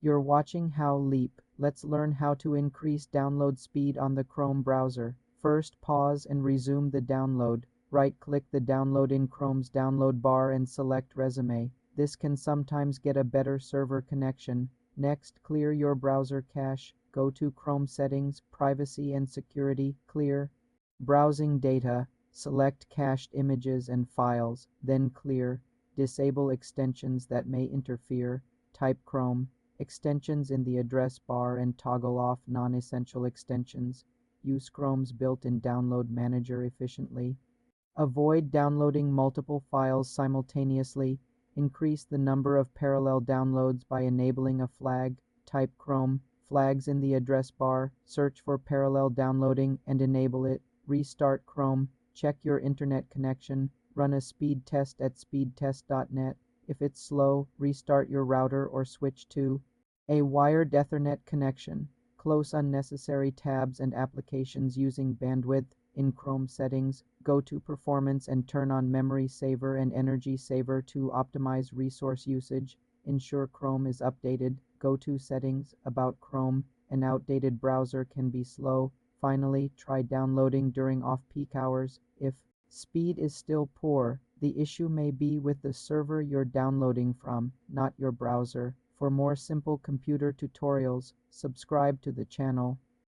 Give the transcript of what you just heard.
You're watching How Leap. Let's learn how to increase download speed on the Chrome browser. First, pause and resume the download. Right-click the download in Chrome's download bar and select Resume. This can sometimes get a better server connection. Next, clear your browser cache. Go to Chrome Settings, Privacy and Security, Clear. Browsing Data. Select Cached Images and Files, then Clear. Disable extensions that may interfere. Type Chrome. Extensions in the address bar and toggle off non-essential extensions. Use Chrome's built-in download manager efficiently. Avoid downloading multiple files simultaneously. Increase the number of parallel downloads by enabling a flag. Type Chrome. Flags in the address bar. Search for parallel downloading and enable it. Restart Chrome. Check your internet connection. Run a speed test at speedtest.net. If it's slow, restart your router or switch to a wired Ethernet connection. Close unnecessary tabs and applications using bandwidth. In Chrome Settings, go to Performance and turn on Memory Saver and Energy Saver to optimize resource usage. Ensure Chrome is updated. Go to Settings, About Chrome. An outdated browser can be slow. Finally, try downloading during off-peak hours. If speed is still poor, the issue may be with the server you're downloading from, not your browser. For more simple computer tutorials, subscribe to the channel.